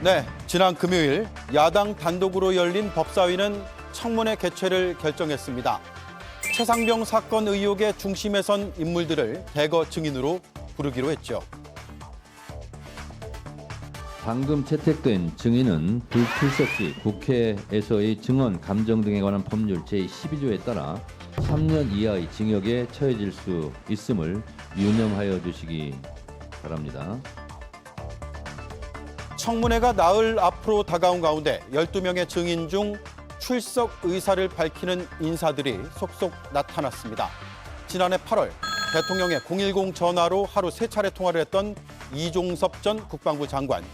네, 지난 금요일 야당 단독으로 열린 법사위는 청문회 개최를 결정했습니다. 최상병 사건 의혹의 중심에 선 인물들을 대거 증인으로 부르기로 했죠. 방금 채택된 증인은 불출석 시 국회에서의 증언, 감정 등에 관한 법률 제12조에 따라 3년 이하의 징역에 처해질 수 있음을 유념하여 주시기 바랍니다. 청문회가 나흘 앞으로 다가온 가운데 12명의 증인 중 출석 의사를 밝히는 인사들이 속속 나타났습니다. 지난해 8월 대통령의 010 전화로 하루 3차례 통화를 했던 이종섭 전 국방부 장관,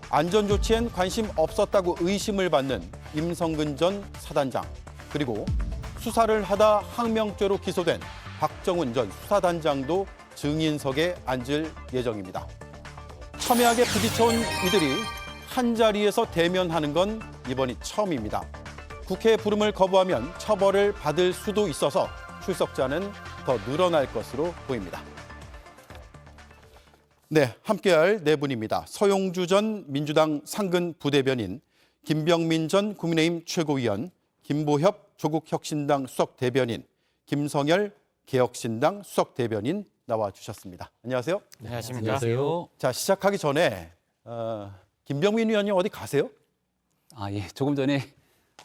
안전조치엔 관심 없었다고 의심을 받는 임성근 전 사단장, 그리고 수사를 하다 항명죄로 기소된 박정훈 전 수사단장도 증인석에 앉을 예정입니다. 첨예하게 부딪혀온 이들이 한자리에서 대면하는 건 이번이 처음입니다. 국회의 부름을 거부하면 처벌을 받을 수도 있어서 출석자는 더 늘어날 것으로 보입니다. 네, 함께할 네 분입니다. 서용주 전 민주당 상근 부대변인, 김병민 전 국민의힘 최고위원, 김보협 조국혁신당 수석대변인, 김성열 개혁신당 수석대변인 나와주셨습니다. 안녕하세요. 네, 안녕하십니까. 자, 시작하기 전에 김병민 의원님 어디 가세요? 예, 조금 전에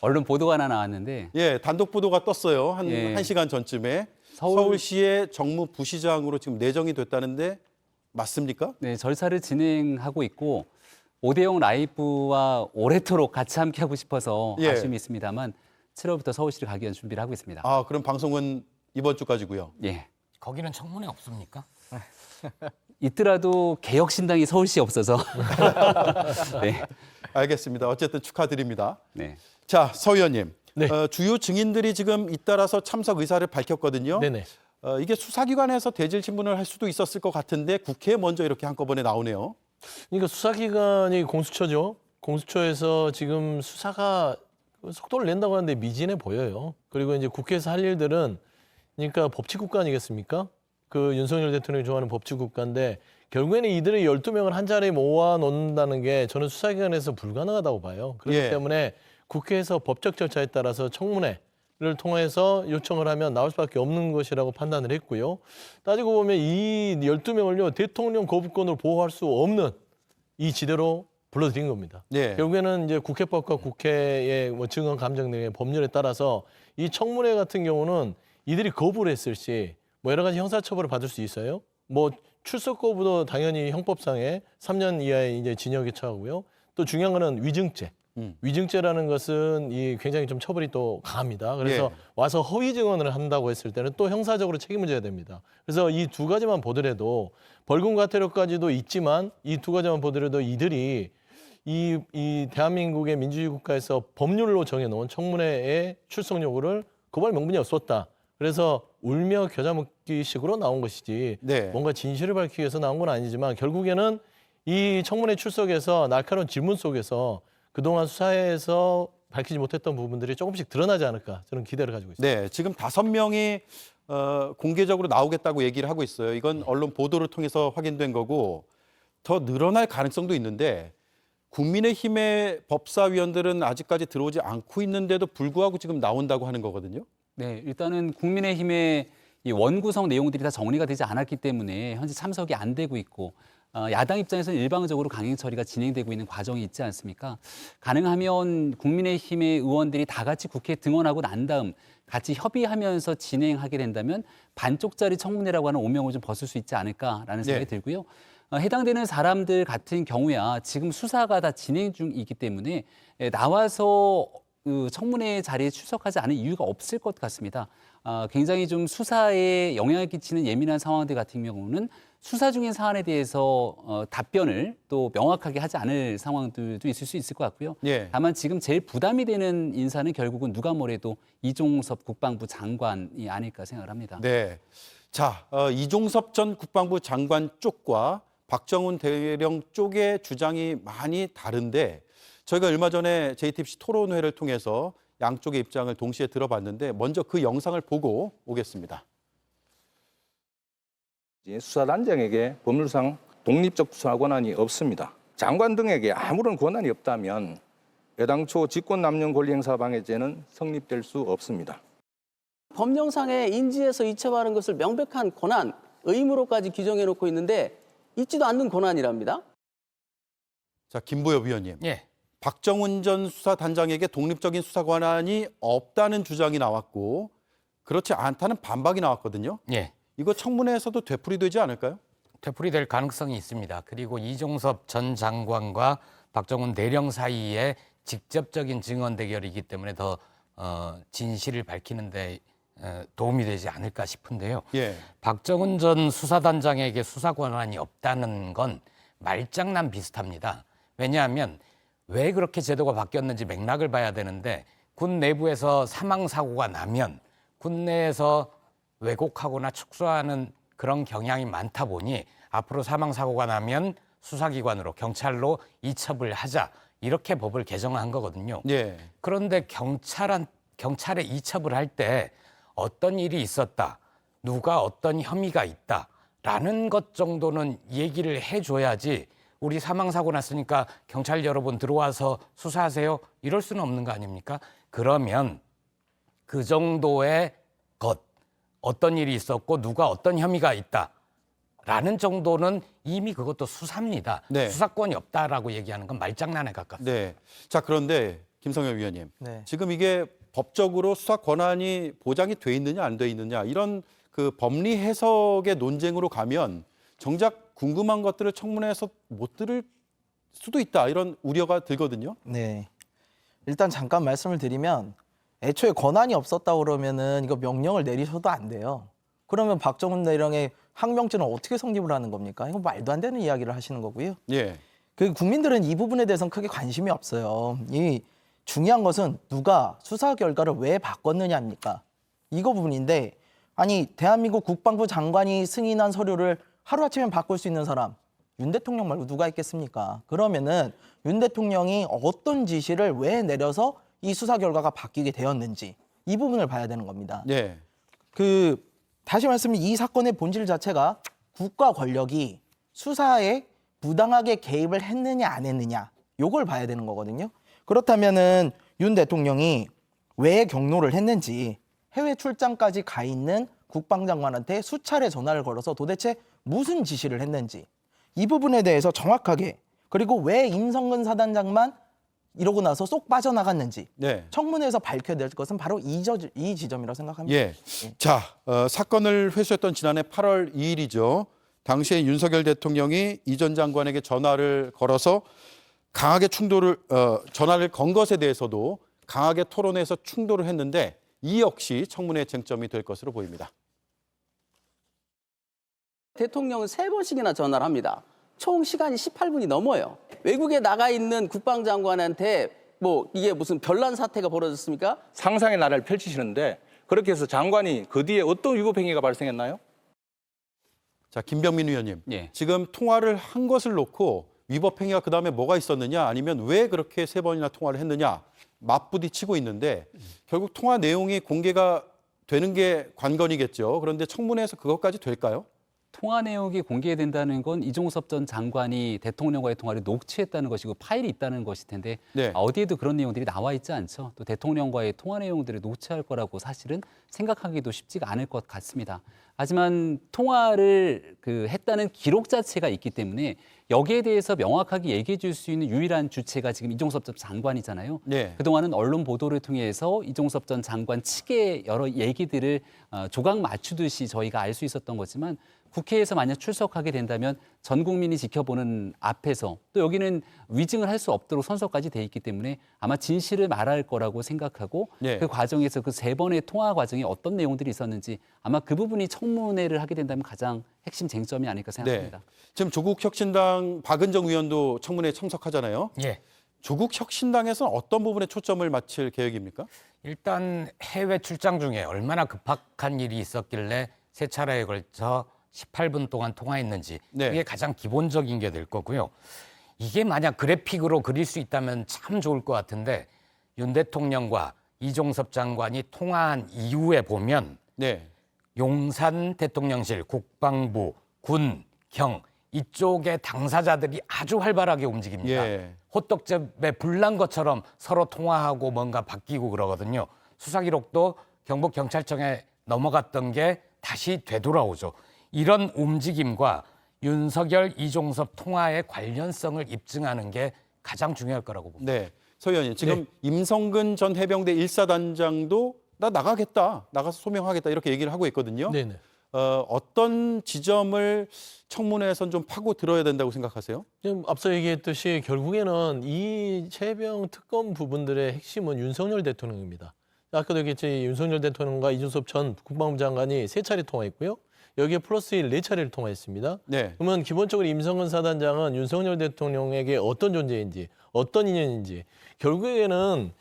언론 보도가 하나 나왔는데, 예, 단독 보도가 떴어요. 한 예. 1시간 전쯤에 서울시의 정무부시장으로 지금 내정이 됐다는데 맞습니까? 네, 절차를 진행하고 있고 5대0 라이브와 오래도록 같이 함께하고 싶어서 예. 아쉬움이 있습니다만 7월부터 서울시를 가기 위한 준비를 하고 있습니다. 아, 그럼 방송은 이번 주까지고요. 예, 거기는 청문회 없습니까? 있더라도 개혁신당이 서울시에 없어서. 네, 알겠습니다. 어쨌든 축하드립니다. 네. 자, 서 의원님. 네. 주요 증인들이 지금 잇따라서 참석 의사를 밝혔거든요. 네네. 이게 수사기관에서 대질 신문을 할 수도 있었을 것 같은데 국회에 먼저 이렇게 한꺼번에 나오네요. 그러니까 수사기관이 공수처죠. 공수처에서 지금 수사가 속도를 낸다고 하는데 미진해 보여요. 그리고 이제 국회에서 할 일들은 그러니까 법치국가 아니겠습니까? 그 윤석열 대통령이 좋아하는 법치국가인데 결국에는 이들의 12명을 한 자리에 모아놓는다는 게 저는 수사기관에서 불가능하다고 봐요. 그렇기 예. 때문에 국회에서 법적 절차에 따라서 청문회를 통해서 요청을 하면 나올 수밖에 없는 것이라고 판단을 했고요. 따지고 보면 이 12명을요, 대통령 거부권으로 보호할 수 없는 이 지대로 불러들인 겁니다. 예. 결국에는 이제 국회법과 국회의 뭐 증언 감정 등의 법률에 따라서 이 청문회 같은 경우는 이들이 거부를 했을 시 뭐 여러 가지 형사처벌을 받을 수 있어요. 뭐 출석 거부도 당연히 형법상에 3년 이하의 이제 징역에 처하고요. 또 중요한 거는 위증죄. 위증죄라는 것은 이 굉장히 좀 처벌이 또 강합니다. 그래서 예. 와서 허위 증언을 한다고 했을 때는 또 형사적으로 책임을 져야 됩니다. 그래서 이 두 가지만 보더라도 벌금 과태료까지도 있지만 이 두 가지만 보더라도 이들이 이 대한민국의 민주주의 국가에서 법률로 정해놓은 청문회의 출석 요구를 거부할 명분이 없었다. 그래서 울며 겨자 먹기식으로 나온 것이지 네. 뭔가 진실을 밝히기 위해서 나온 건 아니지만 결국에는 이 청문회 출석에서 날카로운 질문 속에서 그동안 수사에서 밝히지 못했던 부분들이 조금씩 드러나지 않을까 저는 기대를 가지고 있습니다. 네, 지금 5명이 공개적으로 나오겠다고 얘기를 하고 있어요. 이건 언론 보도를 통해서 확인된 거고 더 늘어날 가능성도 있는데 국민의힘의 법사위원들은 아직까지 들어오지 않고 있는데도 불구하고 지금 나온다고 하는 거거든요. 네, 일단은 국민의힘의 이 원구성 내용들이 다 정리가 되지 않았기 때문에 현재 참석이 안 되고 있고 야당 입장에서는 일방적으로 강행 처리가 진행되고 있는 과정이 있지 않습니까? 가능하면 국민의힘의 의원들이 다 같이 국회에 등원하고 난 다음 같이 협의하면서 진행하게 된다면 반쪽짜리 청문회라고 하는 오명을 좀 벗을 수 있지 않을까라는 생각이 들고요. 해당되는 사람들 같은 경우야 지금 수사가 다 진행 중이기 때문에 나와서 그 청문회 자리에 출석하지 않을 이유가 없을 것 같습니다. 굉장히 좀 수사에 영향을 끼치는 예민한 상황들 같은 경우는 수사 중인 사안에 대해서 답변을 또 명확하게 하지 않을 상황들도 있을 수 있을 것 같고요. 예. 다만 지금 제일 부담이 되는 인사는 결국은 누가 뭐래도 이종섭 국방부 장관이 아닐까 생각을 합니다. 네. 자, 이종섭 전 국방부 장관 쪽과 박정훈 대령 쪽의 주장이 많이 다른데 저희가 얼마 전에 JTBC 토론회를 통해서 양쪽의 입장을 동시에 들어봤는데 먼저 그 영상을 보고 오겠습니다. 수사단장에게 법률상 독립적 수사 권한이 없습니다. 장관 등에게 아무런 권한이 없다면 애당초 직권남용권리행사방해죄는 성립될 수 없습니다. 법령상에 인지해서 이첩하는 것을 명백한 권한, 의무로까지 규정해 놓고 있는데 있지도 않는 권한이랍니다. 자, 김보엽 위원님. 예. 박정훈 전 수사단장에게 독립적인 수사 권한이 없다는 주장이 나왔고 그렇지 않다는 반박이 나왔거든요. 예. 이거 청문회에서도 되풀이되지 않을까요? 되풀이될 가능성이 있습니다. 그리고 이종섭 전 장관과 박정훈 대령 사이에 직접적인 증언 대결이기 때문에 더 진실을 밝히는데 도움이 되지 않을까 싶은데요. 예. 박정훈 전 수사단장에게 수사 권한이 없다는 건 말장난 비슷합니다. 왜냐하면 왜 그렇게 제도가 바뀌었는지 맥락을 봐야 되는데 군 내부에서 사망 사고가 나면 군 내에서 왜곡하거나 축소하는 그런 경향이 많다 보니 앞으로 사망 사고가 나면 수사기관으로 경찰로 이첩을 하자 이렇게 법을 개정한 거거든요. 예. 그런데 경찰에 이첩을 할 때 어떤 일이 있었다, 누가 어떤 혐의가 있다라는 것 정도는 얘기를 해줘야지 우리 사망 사고 났으니까 경찰 여러분 들어와서 수사하세요 이럴 수는 없는 거 아닙니까? 그러면 그 정도의 것, 어떤 일이 있었고 누가 어떤 혐의가 있다라는 정도는 이미 그것도 수사입니다. 네. 수사권이 없다라고 얘기하는 건 말장난에 가깝습니다. 네. 자, 그런데 김성현 위원님. 네. 지금 이게 법적으로 수사 권한이 보장이 돼 있느냐 안 돼 있느냐 이런 그 법리 해석의 논쟁으로 가면 정작 궁금한 것들을 청문회에서 못 들을 수도 있다 이런 우려가 들거든요. 네. 일단 잠깐 말씀을 드리면 애초에 권한이 없었다 그러면은 이거 명령을 내리셔도 안 돼요. 그러면 박정훈 대령의 항명죄는 어떻게 성립을 하는 겁니까? 이거 말도 안 되는 이야기를 하시는 거고요. 예. 그 국민들은 이 부분에 대해서는 크게 관심이 없어요. 이 중요한 것은 누가 수사 결과를 왜 바꿨느냐입니까? 이거 부분인데 아니 대한민국 국방부 장관이 승인한 서류를 하루아침에 바꿀 수 있는 사람 윤 대통령 말고 누가 있겠습니까? 그러면은 윤 대통령이 어떤 지시를 왜 내려서 이 수사 결과가 바뀌게 되었는지 이 부분을 봐야 되는 겁니다. 예. 그 다시 말씀드리면 이 사건의 본질 자체가 국가 권력이 수사에 부당하게 개입을 했느냐 안 했느냐 요걸 봐야 되는 거거든요. 그렇다면은 윤 대통령이 왜 경로를 했는지 해외 출장까지 가 있는 국방장관한테 수차례 전화를 걸어서 도대체 무슨 지시를 했는지 이 부분에 대해서 정확하게 그리고 왜 임성근 사단장만 이러고 나서 쏙 빠져나갔는지 네. 청문회에서 밝혀야 될 것은 바로 이 지점이라고 생각합니다. 예. 자, 사건을 회수했던 지난해 8월 2일이죠. 당시에 윤석열 대통령이 이 전 장관에게 전화를 걸어서 강하게 전화를 건 것에 대해서도 강하게 토론해서 충돌을 했는데 이 역시 청문회 쟁점이 될 것으로 보입니다. 대통령은 3번씩이나 전화를 합니다. 총 시간이 18분이 넘어요. 외국에 나가 있는 국방장관한테 뭐 이게 무슨 별난 사태가 벌어졌습니까? 상상의 나라를 펼치시는데 그렇게 해서 장관이 그 뒤에 어떤 위법 행위가 발생했나요? 자, 김병민 위원님. 예. 지금 통화를 한 것을 놓고 위법 행위가 그다음에 뭐가 있었느냐 아니면 왜 그렇게 3번이나 통화를 했느냐 맞부딪히고 있는데 결국 통화 내용이 공개가 되는 게 관건이겠죠. 그런데 청문회에서 그것까지 될까요? 통화 내용이 공개된다는 건 이종섭 전 장관이 대통령과의 통화를 녹취했다는 것이고 파일이 있다는 것일 텐데 네. 어디에도 그런 내용들이 나와 있지 않죠. 또 대통령과의 통화 내용들을 녹취할 거라고 사실은 생각하기도 쉽지가 않을 것 같습니다. 하지만 통화를 했다는 기록 자체가 있기 때문에 여기에 대해서 명확하게 얘기해 줄 수 있는 유일한 주체가 지금 이종섭 전 장관이잖아요. 네. 그동안은 언론 보도를 통해서 이종섭 전 장관 측의 여러 얘기들을 조각 맞추듯이 저희가 알 수 있었던 거지만 국회에서 만약 출석하게 된다면 전 국민이 지켜보는 앞에서 또 여기는 위증을 할 수 없도록 선서까지 돼 있기 때문에 아마 진실을 말할 거라고 생각하고 네. 그 과정에서 그 3번의 통화 과정에 어떤 내용들이 있었는지 아마 그 부분이 청문회를 하게 된다면 가장 핵심 쟁점이 아닐까 생각합니다. 네. 지금 조국혁신당 박은정 의원도 청문회에 참석하잖아요. 예. 조국혁신당에서는 어떤 부분에 초점을 맞출 계획입니까? 일단 해외 출장 중에 얼마나 급박한 일이 있었길래 3차례에 걸쳐 18분 동안 통화했는지 네. 이게 가장 기본적인 게 될 거고요. 이게 만약 그래픽으로 그릴 수 있다면 참 좋을 것 같은데 윤 대통령과 이종섭 장관이 통화한 이후에 보면 네. 용산 대통령실, 국방부, 군, 경 이쪽의 당사자들이 아주 활발하게 움직입니다. 예. 호떡집에 불난 것처럼 서로 통화하고 뭔가 바뀌고 그러거든요. 수사 기록도 경북 경찰청에 넘어갔던 게 다시 되돌아오죠. 이런 움직임과 윤석열, 이종섭 통화의 관련성을 입증하는 게 가장 중요할 거라고 봅니다. 네. 서 의원님, 지금 임성근 전 해병대 1사단장도 나 나가겠다, 나가서 소명하겠다 이렇게 얘기를 하고 있거든요. 네네. 어떤 지점을 청문회에선 좀 파고 들어야 된다고 생각하세요? 지금 앞서 얘기했듯이 결국에는 이 최병 특검 부분들의 핵심은 윤석열 대통령입니다. 아까도 얘기했지 윤석열 대통령과 이준섭 전 국방부 장관이 3차례 통화했고요. 여기에 플러스 1 4차례를 통화했습니다. 네. 그러면 기본적으로 임성근 사단장은 윤석열 대통령에게 어떤 존재인지 어떤 인연인지 결국에는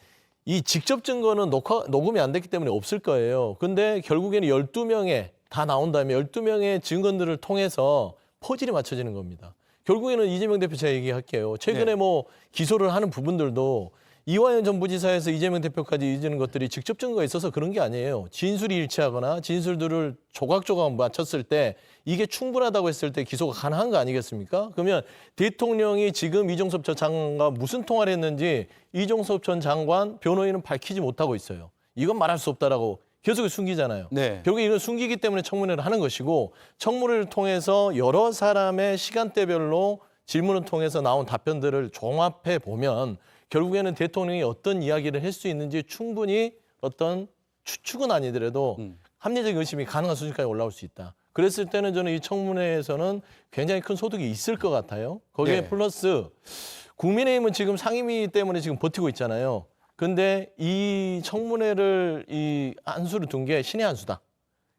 이 직접 증거는 녹음이 안 됐기 때문에 없을 거예요. 근데 결국에는 12명의 다 나온 다음에 12명의 증거들을 통해서 퍼즐이 맞춰지는 겁니다. 결국에는 이재명 대표 제가 얘기할게요. 최근에 네. 뭐 기소를 하는 부분들도 이화영 전 부지사에서 이재명 대표까지 이어지는 것들이 직접 증거가 있어서 그런 게 아니에요. 진술이 일치하거나 진술들을 조각조각 맞췄을 때 이게 충분하다고 했을 때 기소가 가능한 거 아니겠습니까? 그러면 대통령이 지금 이종섭 전 장관과 무슨 통화를 했는지 이종섭 전 장관 변호인은 밝히지 못하고 있어요. 이건 말할 수 없다라고 계속 숨기잖아요. 네. 결국에 이건 숨기기 때문에 청문회를 하는 것이고 청문회를 통해서 여러 사람의 시간대별로 질문을 통해서 나온 답변들을 종합해 보면 결국에는 대통령이 어떤 이야기를 할 수 있는지 충분히 어떤 추측은 아니더라도 합리적 의심이 가능한 수준까지 올라올 수 있다. 그랬을 때는 저는 이 청문회에서는 굉장히 큰 소득이 있을 것 같아요. 거기에 네. 플러스 국민의힘은 지금 상임위 때문에 지금 버티고 있잖아요. 근데 이 청문회를 이 한수를 둔 게 신의 한 수다.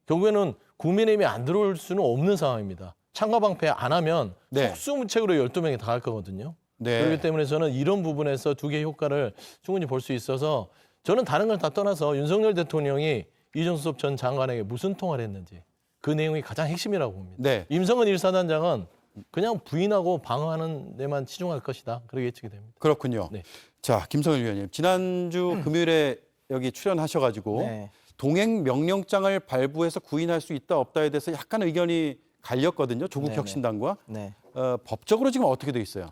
결국에는 국민의힘이 안 들어올 수는 없는 상황입니다. 창과방패 안 하면 네. 속수무책으로 12명이 다 갈 거거든요. 네. 그렇기 때문에 저는 이런 부분에서 두 개의 효과를 충분히 볼 수 있어서 저는 다른 걸 다 떠나서 윤석열 대통령이 이종섭 전 장관에게 무슨 통화를 했는지 그 내용이 가장 핵심이라고 봅니다. 네. 임성근 1사단장은 그냥 부인하고 방어하는 데만 치중할 것이다. 그렇게 예측이 됩니다. 그렇군요. 네. 자, 김성일 위원님, 지난주 금요일에 여기 출연하셔가지고 네. 동행 명령장을 발부해서 구인할 수 있다 없다에 대해서 약간 의견이 갈렸거든요. 조국 네네. 혁신당과 네. 법적으로 지금 어떻게 돼 있어요?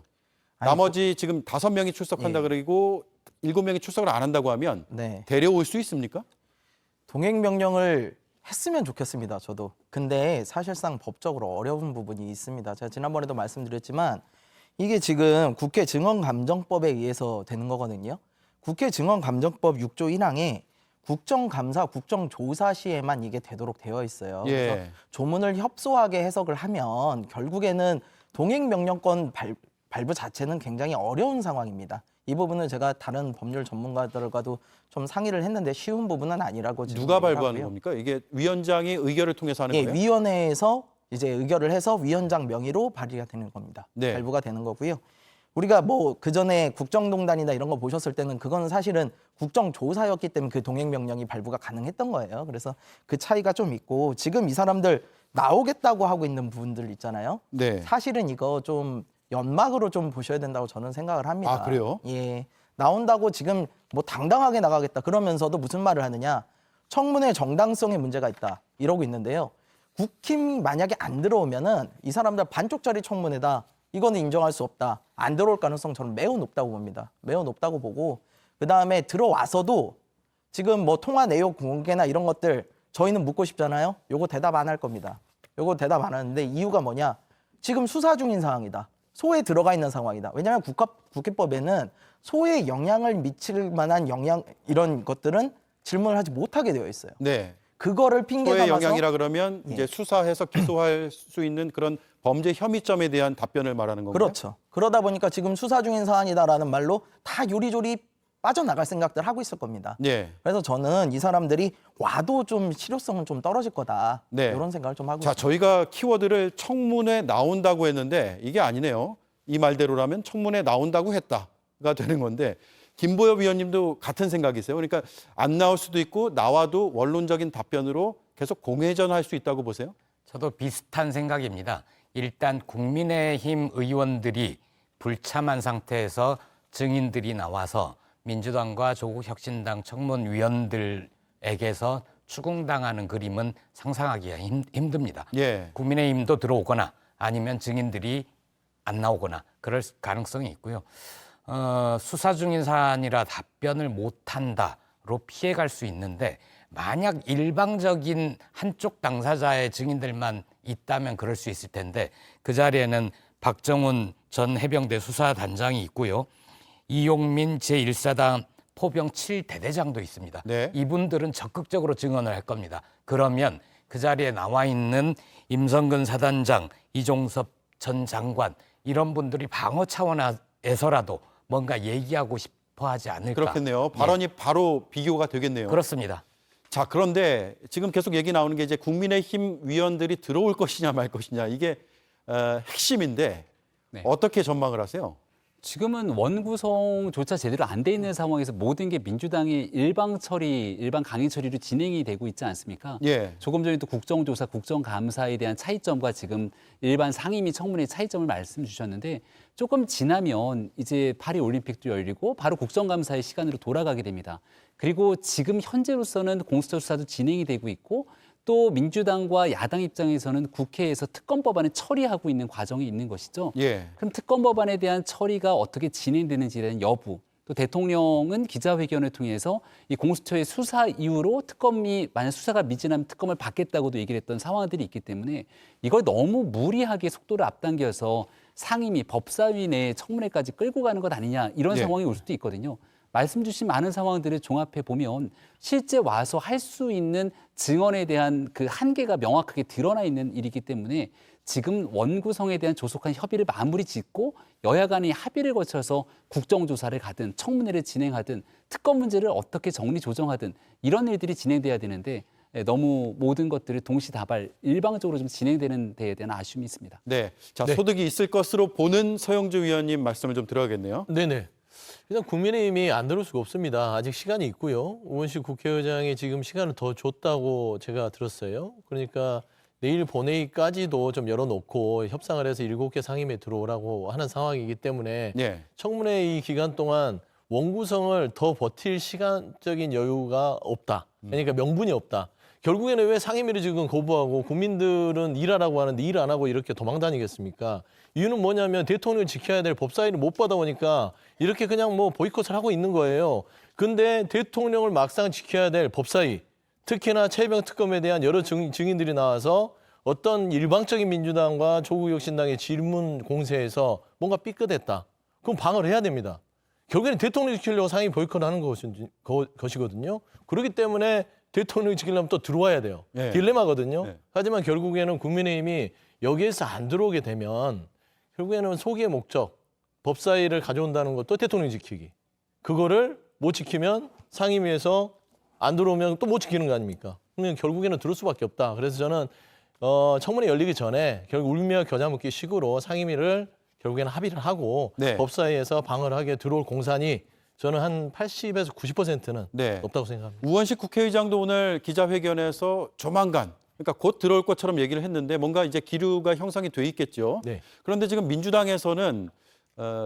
아니, 나머지 지금 5명이 출석한다 예. 그러고 7명이 출석을 안 한다고 하면 네. 데려올 수 있습니까? 동행 명령을 했으면 좋겠습니다. 저도. 근데 사실상 법적으로 어려운 부분이 있습니다. 제가 지난번에도 말씀드렸지만 이게 지금 국회 증언감정법에 의해서 되는 거거든요. 국회 증언감정법 6조 1항에 국정감사, 국정조사 시에만 이게 되도록 되어 있어요. 예. 그래서 조문을 협소하게 해석을 하면 결국에는 동행명령권 발부 자체는 굉장히 어려운 상황입니다. 이 부분은 제가 다른 법률 전문가들과도 좀 상의를 했는데 쉬운 부분은 아니라고 지금 누가 생각을 발부하는 하고요. 겁니까? 이게 위원장이 의결을 통해서 하는 예, 거예요? 위원회에서 이제 의결을 해서 위원장 명의로 발의가 되는 겁니다. 네. 발부가 되는 거고요. 우리가 뭐 그전에 국정농단이나 이런 거 보셨을 때는 그거는 사실은 국정조사였기 때문에 그 동행명령이 발부가 가능했던 거예요. 그래서 그 차이가 좀 있고 지금 이 사람들 나오겠다고 하고 있는 부분들 있잖아요. 네. 사실은 이거 좀 연막으로 좀 보셔야 된다고 저는 생각을 합니다. 아, 그래요? 예. 나온다고 지금 뭐 당당하게 나가겠다 그러면서도 무슨 말을 하느냐. 청문회 정당성에 문제가 있다. 이러고 있는데요. 국힘이 만약에 안 들어오면은 이 사람들 반쪽짜리 청문회다. 이거는 인정할 수 없다. 안 들어올 가능성 저는 매우 높다고 봅니다. 매우 높다고 보고 그다음에 들어와서도 지금 뭐 통화 내용 공개나 이런 것들 저희는 묻고 싶잖아요. 요거 대답 안 할 겁니다. 요거 대답 안 하는데 이유가 뭐냐? 지금 수사 중인 상황이다. 소에 들어가 있는 상황이다. 왜냐하면 국회법에는 소에 영향을 미칠 만한 이런 것들은 질문을 하지 못하게 되어 있어요. 네. 그거를 핑계 소의 삼아서 영향이라 그러면 예. 이제 수사해서 기소할 수 있는 그런 범죄 혐의점에 대한 답변을 말하는 건가요? 그렇죠. 그러다 보니까 지금 수사 중인 사안이다라는 말로 다 요리조리 빠져나갈 생각들 하고 있을 겁니다. 네. 그래서 저는 이 사람들이 와도 좀 실효성은 좀 떨어질 거다. 네. 이런 생각을 좀 하고 자, 있습니다. 저희가 키워드를 청문회 나온다고 했는데 이게 아니네요. 이 말대로라면 청문회 나온다고 했다가 되는 건데 김보엽 위원님도 같은 생각이세요? 그러니까 안 나올 수도 있고 나와도 원론적인 답변으로 계속 공회전할 수 있다고 보세요? 저도 비슷한 생각입니다. 일단 국민의힘 의원들이 불참한 상태에서 증인들이 나와서 민주당과 조국혁신당 청문위원들에게서 추궁당하는 그림은 상상하기가 힘듭니다. 예. 국민의힘도 들어오거나 아니면 증인들이 안 나오거나 그럴 가능성이 있고요. 수사 중인 사안이라 답변을 못한다로 피해갈 수 있는데 만약 일방적인 한쪽 당사자의 증인들만 있다면 그럴 수 있을 텐데 그 자리에는 박정훈 전 해병대 수사단장이 있고요. 이용민 제1사단 포병 7대대장도 있습니다. 네. 이분들은 적극적으로 증언을 할 겁니다. 그러면 그 자리에 나와 있는 임성근 사단장, 이종섭 전 장관 이런 분들이 방어 차원에서라도 뭔가 얘기하고 싶어 하지 않을까. 그렇겠네요. 발언이 바로 비교가 되겠네요. 그렇습니다. 자, 그런데 지금 계속 얘기 나오는 게 이제 국민의힘 위원들이 들어올 것이냐 말 것이냐 이게 핵심인데 네. 어떻게 전망을 하세요? 지금은 원구성조차 제대로 안 돼 있는 상황에서 모든 게 민주당이 일방 강행 처리로 진행이 되고 있지 않습니까? 예. 조금 전에 또 국정조사, 국정감사에 대한 차이점과 지금 일반 상임위 청문회 차이점을 말씀 주셨는데 조금 지나면 이제 파리 올림픽도 열리고 바로 국정감사의 시간으로 돌아가게 됩니다. 그리고 지금 현재로서는 공수처 수사도 진행이 되고 있고 또 민주당과 야당 입장에서는 국회에서 특검 법안을 처리하고 있는 과정이 있는 것이죠. 예. 그럼 특검 법안에 대한 처리가 어떻게 진행되는지에 대한 여부, 또 대통령은 기자회견을 통해서 이 공수처의 수사 이후로 특검이 만약 수사가 미진하면 특검을 받겠다고도 얘기를 했던 상황들이 있기 때문에 이걸 너무 무리하게 속도를 앞당겨서 상임위, 법사위 내 청문회까지 끌고 가는 것 아니냐 이런 예. 상황이 올 수도 있거든요. 말씀 주신 많은 상황들을 종합해 보면 실제 와서 할 수 있는 증언에 대한 그 한계가 명확하게 드러나 있는 일이기 때문에 지금 원구성에 대한 조속한 협의를 마무리 짓고 여야 간의 합의를 거쳐서 국정조사를 가든 청문회를 진행하든 특검 문제를 어떻게 정리 조정하든 이런 일들이 진행돼야 되는데 너무 모든 것들을 동시다발 일방적으로 좀 진행되는 데에 대한 아쉬움이 있습니다. 네. 자, 네. 소득이 있을 것으로 보는 서영주 위원님 말씀을 좀 들어야겠네요. 네네. 일단 국민의힘이 안 들을 수가 없습니다. 아직 시간이 있고요. 우원식 국회의장이 지금 시간을 더 줬다고 제가 들었어요. 그러니까 내일 본회의까지도 좀 열어놓고 협상을 해서 7개 상임위에 들어오라고 하는 상황이기 때문에 예. 청문회 이 기간 동안 원구성을 더 버틸 시간적인 여유가 없다. 그러니까 명분이 없다. 결국에는 왜 상임위를 지금 거부하고 국민들은 일하라고 하는데 일 안 하고 이렇게 도망다니겠습니까? 이유는 뭐냐면 대통령을 지켜야 될 법사위를 못 받아오니까 이렇게 그냥 뭐 보이콧을 하고 있는 거예요. 근데 대통령을 막상 지켜야 될 법사위, 특히나 최병 특검에 대한 여러 증인들이 나와서 어떤 일방적인 민주당과 조국 혁신당의 질문 공세에서 뭔가 삐끗했다. 그럼 방어를 해야 됩니다. 결국에는 대통령 지키려고 상임위 보이콧하는 것이거든요. 그렇기 때문에 대통령이 지키려면 또 들어와야 돼요. 네. 딜레마거든요. 네. 하지만 결국에는 국민의힘이 여기에서 안 들어오게 되면 결국에는 소기의 목적, 법사위를 가져온다는 것도 대통령 지키기. 그거를 못 지키면 상임위에서 안 들어오면 또 못 지키는 거 아닙니까? 그러면 결국에는 들을 수밖에 없다. 그래서 저는 청문회 열리기 전에 결국 울며 겨자 먹기 식으로 상임위를 결국에는 합의를 하고 네. 법사위에서 방어하게 들어올 공산이 저는 한 80에서 90%는 네. 높다고 생각합니다. 우원식 국회의장도 오늘 기자회견에서 조만간, 그러니까 곧 들어올 것처럼 얘기를 했는데 뭔가 이제 기류가 형성이 돼 있겠죠. 네. 그런데 지금 민주당에서는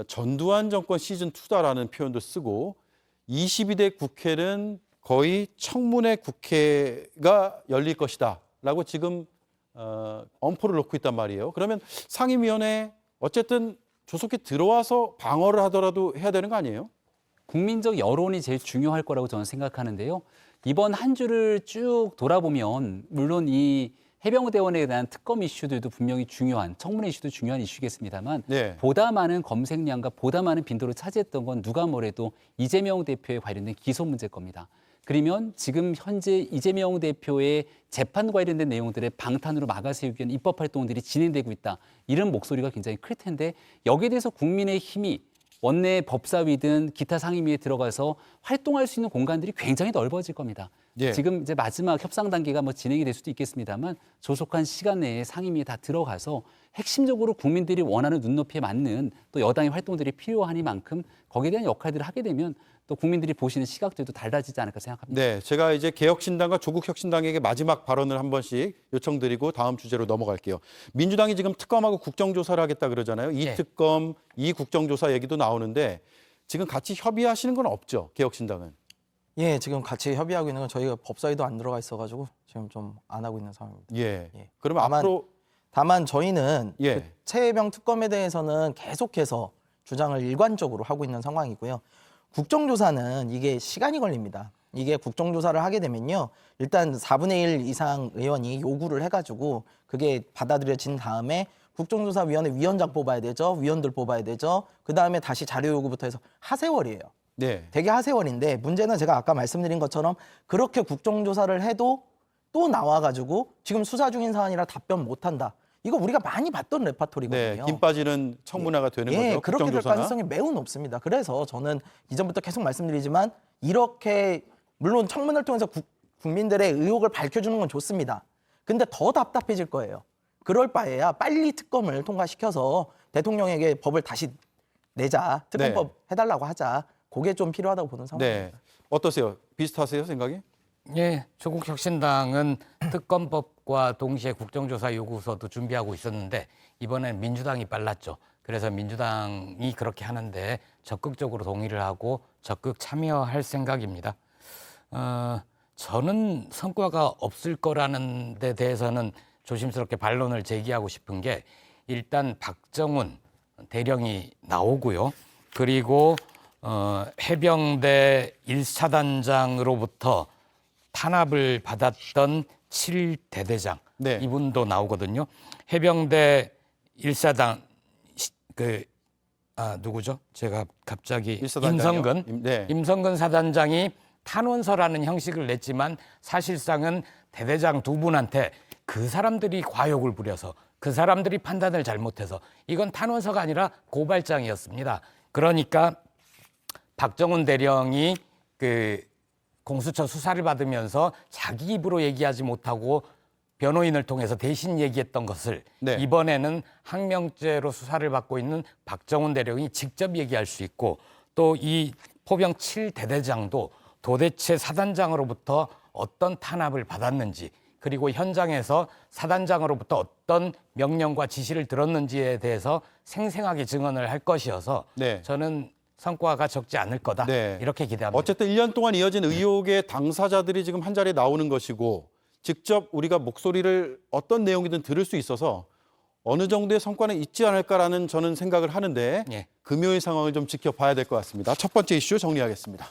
전두환 정권 시즌2다라는 표현도 쓰고 22대 국회는 거의 청문회 국회가 열릴 것이다라고 지금 엄포를 놓고 있단 말이에요. 그러면 상임위원회 어쨌든 조속히 들어와서 방어를 하더라도 해야 되는 거 아니에요? 국민적 여론이 제일 중요할 거라고 저는 생각하는데요. 이번 한 주를 쭉 돌아보면 물론 이 해병대원에 대한 특검 이슈들도 분명히 중요한, 청문회 이슈도 중요한 이슈겠습니다만 네. 보다 많은 검색량과 보다 많은 빈도를 차지했던 건 누가 뭐래도 이재명 대표에 관련된 기소 문제일 겁니다. 그러면 지금 현재 이재명 대표의 재판 관련된 내용들을 방탄으로 막아세우기 위한 입법 활동들이 진행되고 있다. 이런 목소리가 굉장히 클 텐데 여기에 대해서 국민의힘이 원내 법사위든 기타 상임위에 들어가서 활동할 수 있는 공간들이 굉장히 넓어질 겁니다. 예. 지금 이제 마지막 협상 단계가 뭐 진행이 될 수도 있겠습니다만 조속한 시간 내에 상임위에 다 들어가서 핵심적으로 국민들이 원하는 눈높이에 맞는 또 여당의 활동들이 필요하니만큼 거기에 대한 역할들을 하게 되면 또 국민들이 보시는 시각들도 달라지지 않을까 생각합니다. 네, 제가 이제 개혁신당과 조국혁신당에게 마지막 발언을 한 번씩 요청드리고 다음 주제로 넘어갈게요. 민주당이 지금 특검하고 국정조사를 하겠다 그러잖아요. 이 네. 특검, 이 국정조사 얘기도 나오는데 지금 같이 협의하시는 건 없죠, 개혁신당은? 예, 지금 같이 협의하고 있는 건 저희가 법사위도 안 들어가 있어가지고 지금 좀 안 하고 있는 상황입니다. 예. 예. 그러면 다만- 앞으로 다만 저희는 예. 그 최혜병 특검에 대해서는 계속해서 주장을 일관적으로 하고 있는 상황이고요. 국정조사는 이게 시간이 걸립니다. 이게 국정조사를 하게 되면요. 일단 4분의 1 이상 의원이 요구를 해가지고 그게 받아들여진 다음에 국정조사위원회 위원장 뽑아야 되죠. 위원들 뽑아야 되죠. 그다음에 다시 자료 요구부터 해서 하세월이에요. 네. 되게 하세월인데 문제는 제가 아까 말씀드린 것처럼 그렇게 국정조사를 해도 또 나와가지고 지금 수사 중인 사안이라 답변 못한다. 이거 우리가 많이 봤던 네. 레파토리거든요. 김 빠지는 청문회가 되는 예, 거죠. 그렇게 될 국정조사나. 가능성이 매우 높습니다. 그래서 저는 이전부터 계속 말씀드리지만 이렇게 물론 청문회를 통해서 국민들의 의혹을 밝혀주는 건 좋습니다. 근데 더 답답해질 거예요. 그럴 바에야 빨리 특검을 통과시켜서 대통령에게 법을 다시 내자, 특검법 해달라고 하자. 그게 좀 필요하다고 보는 상황입니다. 네. 어떠세요? 비슷하세요, 생각이? 예, 조국혁신당은 특검법과 동시에 국정조사 요구서도 준비하고 있었는데 이번엔 민주당이 빨랐죠. 그래서 민주당이 그렇게 하는데 적극적으로 동의를 하고 적극 참여할 생각입니다. 저는 성과가 없을 거라는 데 대해서는 조심스럽게 반론을 제기하고 싶은 게 일단 박정훈 대령이 나오고요. 그리고 해병대 1사단장으로부터 탄압을 받았던 7대대장 네. 이분도 나오거든요. 해병대 1사단 누구죠? 제가 갑자기 일사단장이요? 임성근 사단장이 탄원서라는 형식을 냈지만 사실상은 대대장 두 분한테 그 사람들이 과욕을 부려서 그 사람들이 판단을 잘못해서 이건 탄원서가 아니라 고발장이었습니다. 그러니까 박정훈 대령이 그 공수처 수사를 받으면서 자기 입으로 얘기하지 못하고 변호인을 통해서 대신 얘기했던 것을 네. 이번에는 항명죄로 수사를 받고 있는 박정훈 대령이 직접 얘기할 수 있고 또 이 포병 7대대장도 도대체 사단장으로부터 어떤 탄압을 받았는지 그리고 현장에서 사단장으로부터 어떤 명령과 지시를 들었는지에 대해서 생생하게 증언을 할 것이어서 네. 저는 성과가 적지 않을 거다 네. 이렇게 기대합니다. 어쨌든 1년 동안 이어진 의혹의 당사자들이 지금 한 자리에 나오는 것이고 직접 우리가 목소리를 어떤 내용이든 들을 수 있어서 어느 정도의 성과는 있지 않을까라는 저는 생각을 하는데 예. 금요일 상황을 좀 지켜봐야 될 것 같습니다. 첫 번째 이슈 정리하겠습니다.